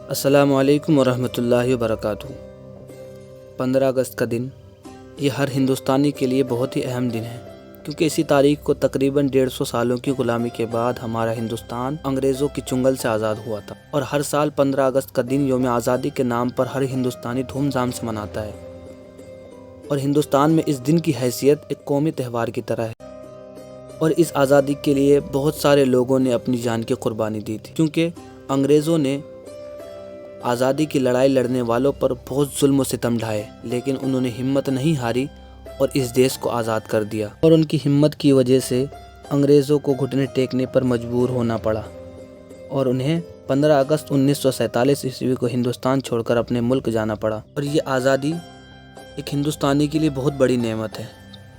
السلام علیکم ورحمۃ اللہ وبرکاتہ۔ 15 اگست کا دن یہ ہر ہندوستانی کے لیے بہت ہی اہم دن ہے، کیونکہ اسی تاریخ کو تقریباً 150 سالوں کی غلامی کے بعد ہمارا ہندوستان انگریزوں کی چنگل سے آزاد ہوا تھا، اور ہر سال 15 اگست کا دن یوم آزادی کے نام پر ہر ہندوستانی دھوم دھام سے مناتا ہے، اور ہندوستان میں اس دن کی حیثیت ایک قومی تہوار کی طرح ہے۔ اور اس آزادی کے لیے بہت سارے لوگوں نے اپنی جان کی قربانی دی تھی، کیونکہ انگریزوں نے آزادی کی لڑائی لڑنے والوں پر بہت ظلم و ستم ڈھائے، لیکن انہوں نے ہمت نہیں ہاری اور اس دیش کو آزاد کر دیا، اور ان کی ہمت کی وجہ سے انگریزوں کو گھٹنے ٹیکنے پر مجبور ہونا پڑا، اور انہیں 15 اگست 1947 عیسوی کو ہندوستان چھوڑ کر اپنے ملک جانا پڑا۔ اور یہ آزادی ایک ہندوستانی کے لیے بہت بڑی نعمت ہے،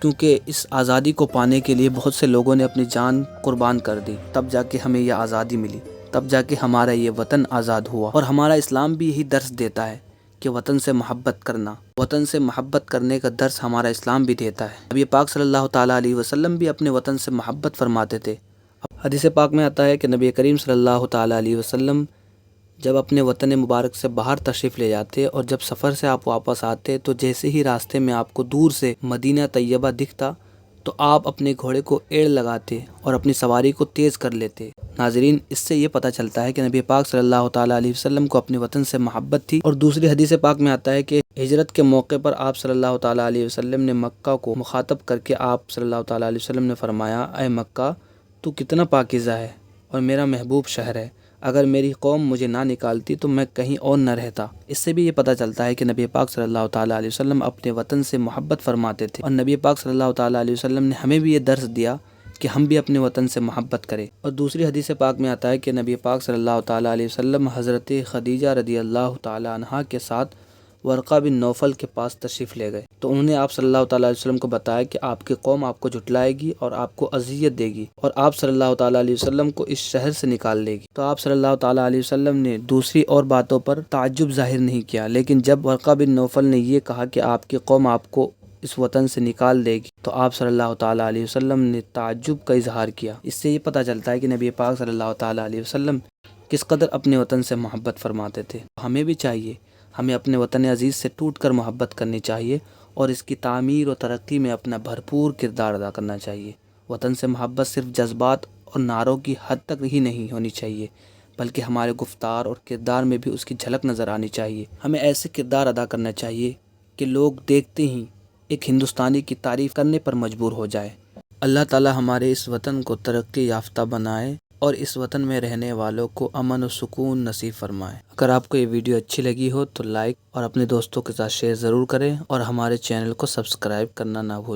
کیونکہ اس آزادی کو پانے کے لیے بہت سے لوگوں نے اپنی جان قربان کر دی، تب جا کے ہمیں یہ آزادی ملی، تب جا کے ہمارا یہ وطن آزاد ہوا۔ اور ہمارا اسلام بھی یہی درس دیتا ہے کہ وطن سے محبت کرنا، وطن سے محبت کرنے کا درس ہمارا اسلام بھی دیتا ہے۔ نبی پاک صلی اللہ تعالیٰ علیہ وسلم بھی اپنے وطن سے محبت فرماتے تھے۔ حدیث پاک میں آتا ہے کہ نبی کریم صلی اللہ تعالیٰ علیہ وسلم جب اپنے وطن مبارک سے باہر تشریف لے جاتے اور جب سفر سے آپ واپس آتے تو جیسے ہی راستے میں آپ کو دور سے مدینہ طیبہ دکھتا تو آپ اپنے گھوڑے کو ایڑ لگاتے اور اپنی سواری کو تیز کر لیتے۔ ناظرین، اس سے یہ پتہ چلتا ہے کہ نبی پاک صلی اللہ تعالیٰ علیہ وسلم کو اپنے وطن سے محبت تھی۔ اور دوسری حدیث پاک میں آتا ہے کہ ہجرت کے موقع پر آپ صلی اللہ تعالیٰ علیہ وسلم نے مکہ کو مخاطب کر کے آپ صلی اللہ تعالیٰ علیہ وسلم نے فرمایا، اے مکہ، تو کتنا پاکیزہ ہے اور میرا محبوب شہر ہے، اگر میری قوم مجھے نہ نکالتی تو میں کہیں اور نہ رہتا۔ اس سے بھی یہ پتہ چلتا ہے کہ نبی پاک صلی اللہ تعالیٰ علیہ وسلم اپنے وطن سے محبت فرماتے تھے، اور نبی پاک صلی اللہ تعالیٰ علیہ وسلم نے ہمیں بھی یہ درس دیا کہ ہم بھی اپنے وطن سے محبت کریں۔ اور دوسری حدیث پاک میں آتا ہے کہ نبی پاک صلی اللہ تعالیٰ علیہ وسلم حضرت خدیجہ رضی اللہ تعالیٰ عنہا کے ساتھ ورقہ بن نوفل کے پاس تشریف لے گئے، تو انہوں نے آپ صلی اللہ تعالیٰ علیہ وسلم کو بتایا کہ آپ کی قوم آپ کو جھٹلائے گی اور آپ کو اذیت دے گی، اور آپ صلی اللہ تعالیٰ علیہ وسلم کو اس شہر سے نکال لے گی۔ تو آپ صلی اللہ تعالیٰ علیہ وسلم نے دوسری اور باتوں پر تعجب ظاہر نہیں کیا، لیکن جب ورقہ بن نوفل نے یہ کہا کہ آپ کی قوم آپ کو اس وطن سے نکال دے گی، تو آپ صلی اللہ تعالیٰ علیہ وسلم نے تعجب کا اظہار کیا۔ اس سے یہ پتہ چلتا ہے کہ نبی پاک صلی اللہ تعالیٰ علیہ وسلم کس قدر اپنے وطن سے محبت فرماتے تھے۔ ہمیں بھی چاہیے، ہمیں اپنے وطن عزیز سے ٹوٹ کر محبت کرنی چاہیے اور اس کی تعمیر و ترقی میں اپنا بھرپور کردار ادا کرنا چاہیے۔ وطن سے محبت صرف جذبات اور نعروں کی حد تک ہی نہیں ہونی چاہیے، بلکہ ہمارے گفتار اور کردار میں بھی اس کی جھلک نظر آنی چاہیے۔ ہمیں ایسے کردار ادا کرنا چاہیے کہ لوگ دیکھتے ہی ایک ہندوستانی کی تعریف کرنے پر مجبور ہو جائے۔ اللہ تعالی ہمارے اس وطن کو ترقی یافتہ بنائے اور اس وطن میں رہنے والوں کو امن و سکون نصیب فرمائے۔ اگر آپ کو یہ ویڈیو اچھی لگی ہو تو لائک اور اپنے دوستوں کے ساتھ شیئر ضرور کریں، اور ہمارے چینل کو سبسکرائب کرنا نہ بھولیں۔